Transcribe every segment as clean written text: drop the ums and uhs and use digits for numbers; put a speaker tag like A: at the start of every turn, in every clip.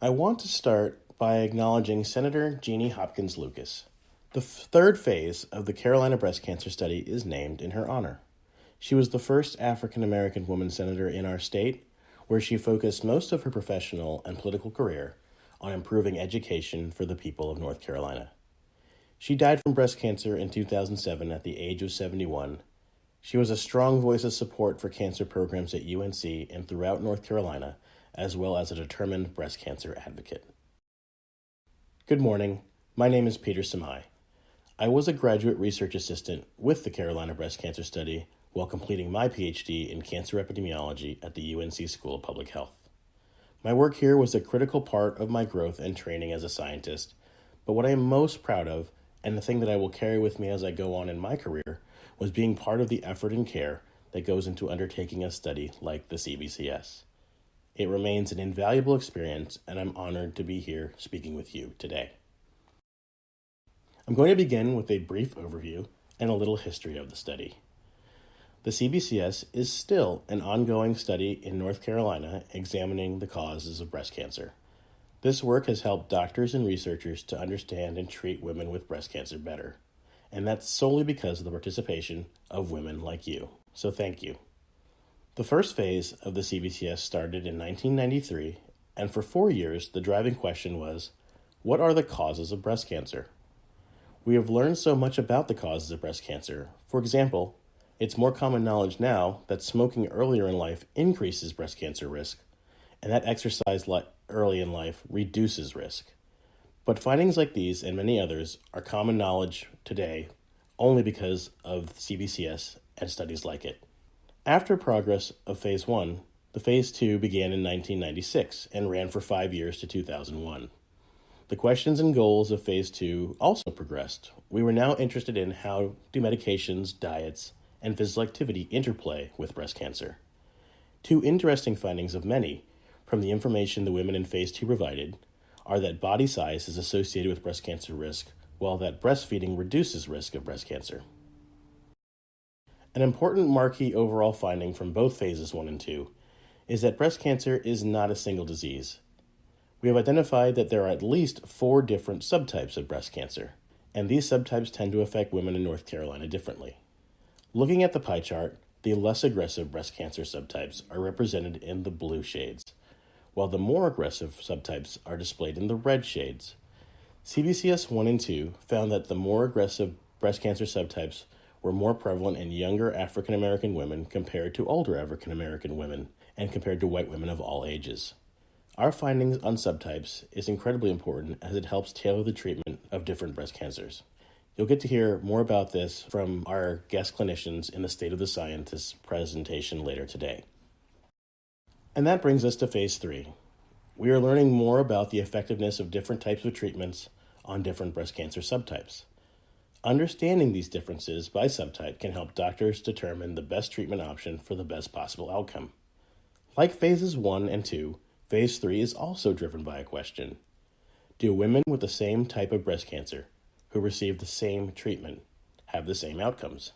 A: I want to start by acknowledging Senator Jeannie Hopkins Lucas. The third phase of the Carolina breast cancer study is named in her honor. She was the first African American woman senator in our state, where she focused most of her professional and political career on improving education for the people of North Carolina. She died from breast cancer in 2007 at the age of 71. She was a strong voice of support for cancer programs at UNC and throughout North Carolina, as well as a determined breast cancer advocate. Good morning. My name is Peter Samai. I was a graduate research assistant with the Carolina Breast Cancer Study while completing my PhD in cancer epidemiology at the UNC School of Public Health. My work here was a critical part of my growth and training as a scientist, but what I am most proud of, and the thing that I will carry with me as I go on in my career, was being part of the effort and care that goes into undertaking a study like the CBCS. It remains an invaluable experience, and I'm honored to be here speaking with you today. I'm going to begin with a brief overview and a little history of the study. The CBCS is still an ongoing study in North Carolina examining the causes of breast cancer. This work has helped doctors and researchers to understand and treat women with breast cancer better, and that's solely because of the participation of women like you. So thank you. The first phase of the CBCS started in 1993, and for 4 years, the driving question was, what are the causes of breast cancer? We have learned so much about the causes of breast cancer. For example, it's more common knowledge now that smoking earlier in life increases breast cancer risk, and that exercise early in life reduces risk. But findings like these and many others are common knowledge today only because of CBCS and studies like it. After progress of Phase 1, the Phase 2 began in 1996 and ran for 5 years to 2001. The questions and goals of Phase 2 also progressed. We were now interested in how do medications, diets, and physical activity interplay with breast cancer. Two interesting findings of many from the information the women in Phase 2 provided are that body size is associated with breast cancer risk, while that breastfeeding reduces risk of breast cancer. An important marquee overall finding from both Phases 1 and 2 is that breast cancer is not a single disease. We have identified that there are at least 4 different subtypes of breast cancer, and these subtypes tend to affect women in North Carolina differently. Looking at the pie chart, the less aggressive breast cancer subtypes are represented in the blue shades, while the more aggressive subtypes are displayed in the red shades. CBCS 1 and 2 found that the more aggressive breast cancer subtypes were more prevalent in younger African American women compared to older African American women and compared to white women of all ages. Our findings on subtypes is incredibly important as it helps tailor the treatment of different breast cancers. You'll get to hear more about this from our guest clinicians in the State of the Scientist presentation later today. And that brings us to Phase 3. We are learning more about the effectiveness of different types of treatments on different breast cancer subtypes. Understanding these differences by subtype can help doctors determine the best treatment option for the best possible outcome. Like Phases 1 and 2, Phase 3 is also driven by a question. Do women with the same type of breast cancer who receive the same treatment have the same outcomes?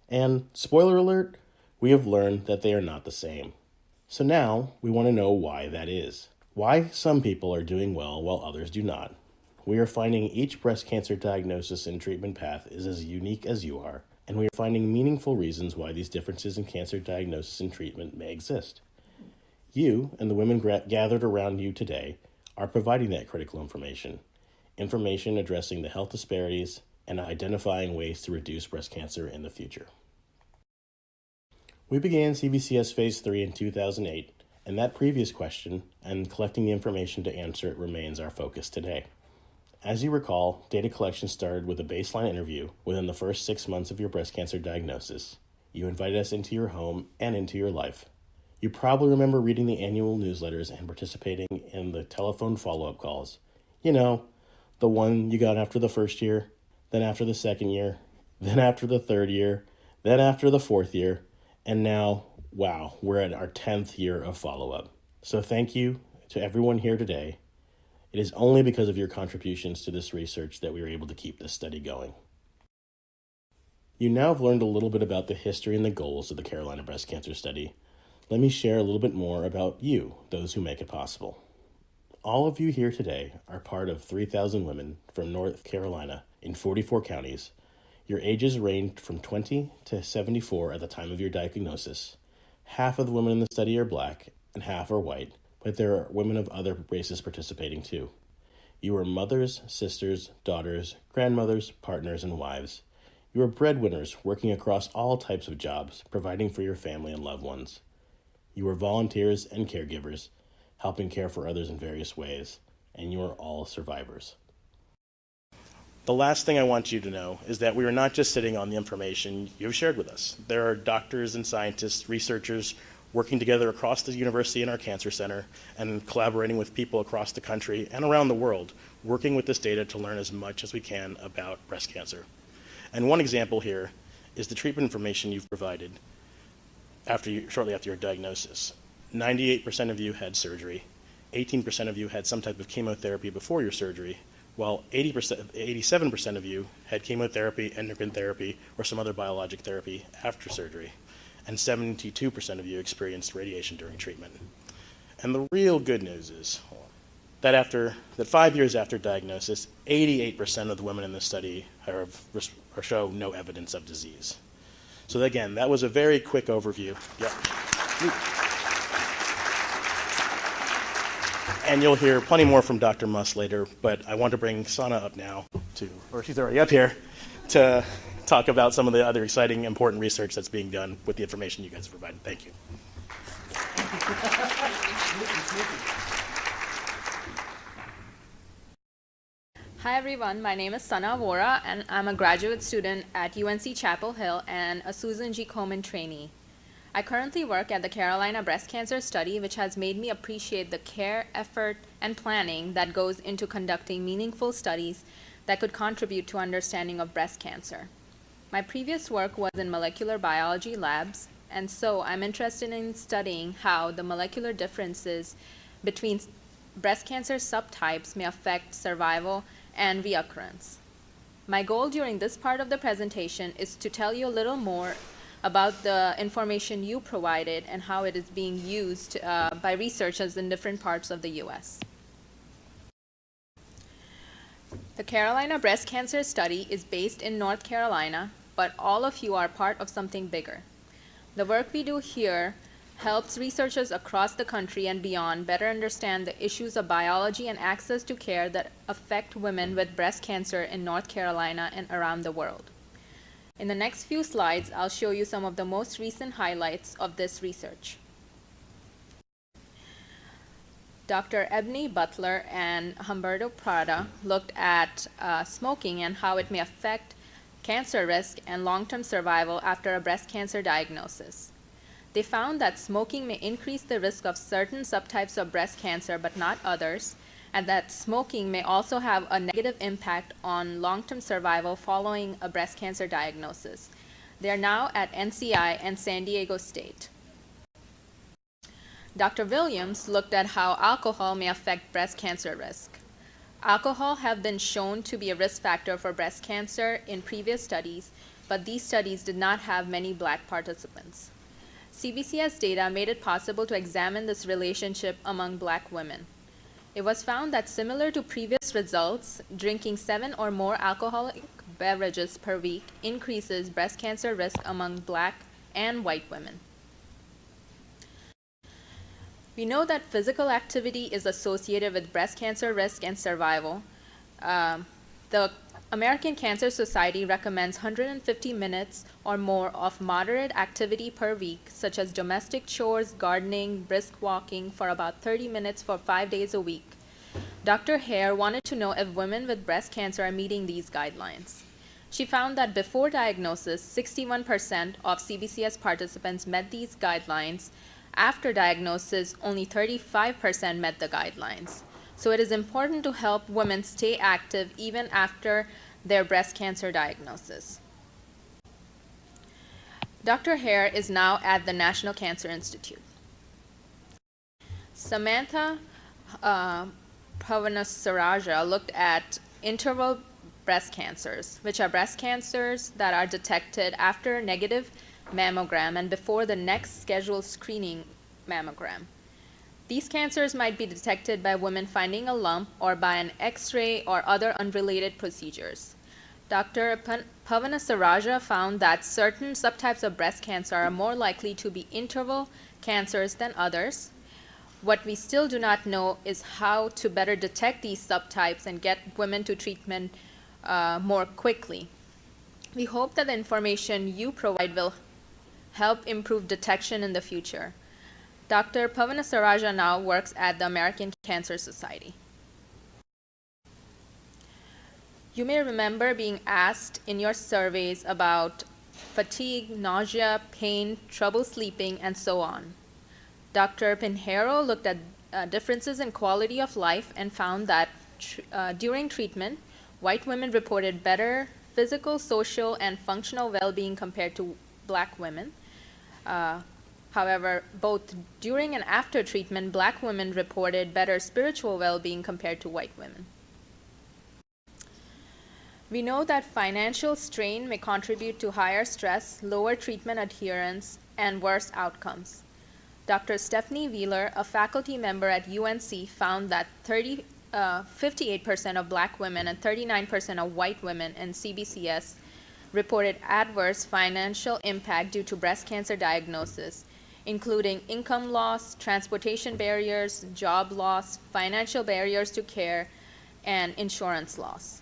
A: And, spoiler alert, we have learned that they are not the same. So now we want to know why that is. Why some people are doing well while others do not. We are finding each breast cancer diagnosis and treatment path is as unique as you are, and we are finding meaningful reasons why these differences in cancer diagnosis and treatment may exist. You and the women gathered around you today are providing that critical information addressing the health disparities and identifying ways to reduce breast cancer in the future. We began CBCS Phase 3 in 2008, and that previous question and collecting the information to answer it remains our focus today. As you recall, data collection started with a baseline interview within the first 6 months of your breast cancer diagnosis. You invited us into your home and into your life. You probably remember reading the annual newsletters and participating in the telephone follow-up calls. You know, the one you got after the first year, then after the second year, then after the third year, then after the fourth year, and now, wow, we're at our 10th year of follow-up. So thank you to everyone here today. It is only because of your contributions to this research that we were able to keep this study going. You now have learned a little bit about the history and the goals of the Carolina Breast Cancer Study. Let me share a little bit more about you, those who make it possible. All of you here today are part of 3,000 women from North Carolina in 44 counties. Your ages ranged from 20 to 74 at the time of your diagnosis. Half of the women in the study are black and half are white, but there are women of other races participating too. You are mothers, sisters, daughters, grandmothers, partners, and wives. You are breadwinners working across all types of jobs, providing for your family and loved ones. You are volunteers and caregivers, helping care for others in various ways, and you are all survivors. The last thing I want you to know is that we are not just sitting on the information you've shared with us. There are doctors and scientists, researchers working together across the university and our cancer center and collaborating with people across the country and around the world, working with this data to learn as much as we can about breast cancer. And one example here is the treatment information you've provided shortly after your diagnosis. 98% of you had surgery, 18% of you had some type of chemotherapy before your surgery, while 87% of you had chemotherapy, endocrine therapy, or some other biologic therapy after surgery, and 72% of you experienced radiation during treatment. And the real good news is that 5 years after diagnosis, 88% of the women in this study show no evidence of disease. So again, that was a very quick overview. Yep. And you'll hear plenty more from Dr. Muss later, but I want to bring Sana up now she's already up here, to talk about some of the other exciting, important research that's being done with the information you guys have provided. Thank you.
B: Hi everyone, my name is Sana Vora and I'm a graduate student at UNC Chapel Hill and a Susan G. Komen trainee. I currently work at the Carolina Breast Cancer Study, which has made me appreciate the care, effort, and planning that goes into conducting meaningful studies that could contribute to understanding of breast cancer. My previous work was in molecular biology labs, and so I'm interested in studying how the molecular differences between breast cancer subtypes may affect survival and reoccurrence. My goal during this part of the presentation is to tell you a little more about the information you provided and how it is being used by researchers in different parts of the U.S. The Carolina Breast Cancer Study is based in North Carolina, but all of you are part of something bigger. The work we do here helps researchers across the country and beyond better understand the issues of biology and access to care that affect women with breast cancer in North Carolina and around the world. In the next few slides, I'll show you some of the most recent highlights of this research. Dr. Ebony Butler and Humberto Prada looked at smoking and how it may affect cancer risk and long-term survival after a breast cancer diagnosis. They found that smoking may increase the risk of certain subtypes of breast cancer, but not others, and that smoking may also have a negative impact on long-term survival following a breast cancer diagnosis. They are now at NCI and San Diego State. Dr. Williams looked at how alcohol may affect breast cancer risk. Alcohol have been shown to be a risk factor for breast cancer in previous studies, but these studies did not have many black participants. CBCS data made it possible to examine this relationship among black women. It was found that similar to previous results, drinking 7 or more alcoholic beverages per week increases breast cancer risk among black and white women. We know that physical activity is associated with breast cancer risk and survival. The American Cancer Society recommends 150 minutes or more of moderate activity per week, such as domestic chores, gardening, brisk walking, for about 30 minutes for 5 days a week. Dr. Hare wanted to know if women with breast cancer are meeting these guidelines. She found that before diagnosis, 61% of CBCS participants met these guidelines. After diagnosis, only 35% met the guidelines. So it is important to help women stay active even after their breast cancer diagnosis. Dr. Hare is now at the National Cancer Institute. Samantha Pavanasaraja looked at interval breast cancers, which are breast cancers that are detected after negative mammogram and before the next scheduled screening mammogram. These cancers might be detected by women finding a lump or by an X-ray or other unrelated procedures. Dr. Pavana Saraja found that certain subtypes of breast cancer are more likely to be interval cancers than others. What we still do not know is how to better detect these subtypes and get women to treatment more quickly. We hope that the information you provide will help improve detection in the future. Dr. Pavana Saraja now works at the American Cancer Society. You may remember being asked in your surveys about fatigue, nausea, pain, trouble sleeping, and so on. Dr. Pinheiro looked at differences in quality of life and found that during treatment, white women reported better physical, social, and functional well-being compared to black women. However, both during and after treatment, black women reported better spiritual well-being compared to white women. We know that financial strain may contribute to higher stress, lower treatment adherence, and worse outcomes. Dr. Stephanie Wheeler, a faculty member at UNC, found that 58% of black women and 39% of white women in CBCS reported adverse financial impact due to breast cancer diagnosis, including income loss, transportation barriers, job loss, financial barriers to care, and insurance loss.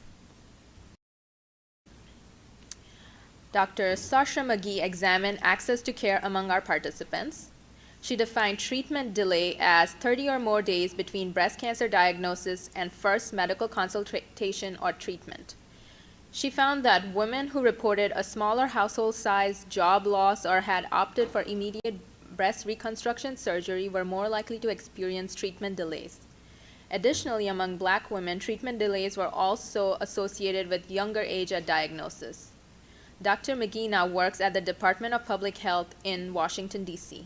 B: Dr. Sasha McGee examined access to care among our participants. She defined treatment delay as 30 or more days between breast cancer diagnosis and first medical consultation or treatment. She found that women who reported a smaller household size, job loss, or had opted for immediate breast reconstruction surgery were more likely to experience treatment delays. Additionally, among black women, treatment delays were also associated with younger age at diagnosis. Dr. McGee now works at the Department of Public Health in Washington, D.C.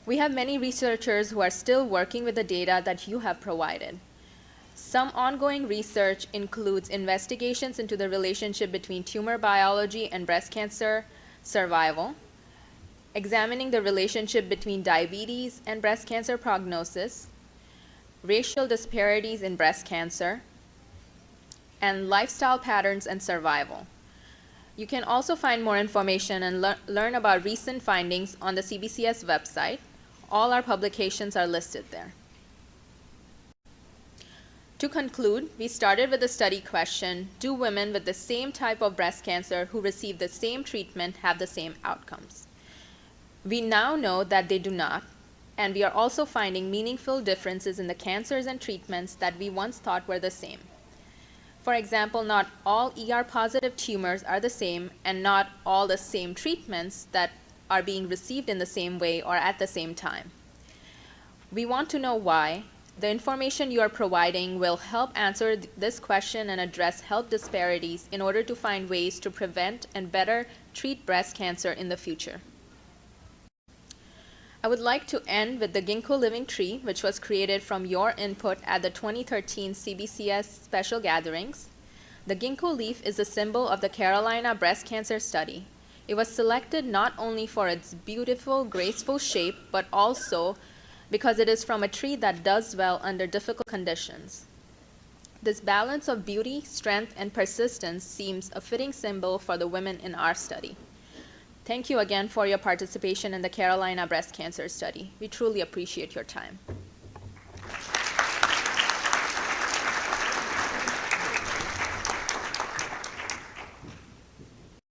B: We have many researchers who are still working with the data that you have provided. Some ongoing research includes investigations into the relationship between tumor biology and breast cancer survival, examining the relationship between diabetes and breast cancer prognosis, racial disparities in breast cancer, and lifestyle patterns and survival. You can also find more information and learn about recent findings on the CBCS website. All our publications are listed there. To conclude, we started with the study question, do women with the same type of breast cancer who receive the same treatment have the same outcomes? We now know that they do not, and we are also finding meaningful differences in the cancers and treatments that we once thought were the same. For example, not all ER-positive tumors are the same, and not all the same treatments that are being received in the same way or at the same time. We want to know why. The information you are providing will help answer this question and address health disparities in order to find ways to prevent and better treat breast cancer in the future. I would like to end with the ginkgo living tree, which was created from your input at the 2013 CBCS Special Gatherings. The ginkgo leaf is a symbol of the Carolina Breast Cancer Study. It was selected not only for its beautiful, graceful shape, but also because it is from a tree that does well under difficult conditions. This balance of beauty, strength, and persistence seems a fitting symbol for the women in our study. Thank you again for your participation in the Carolina Breast Cancer Study. We truly appreciate your time.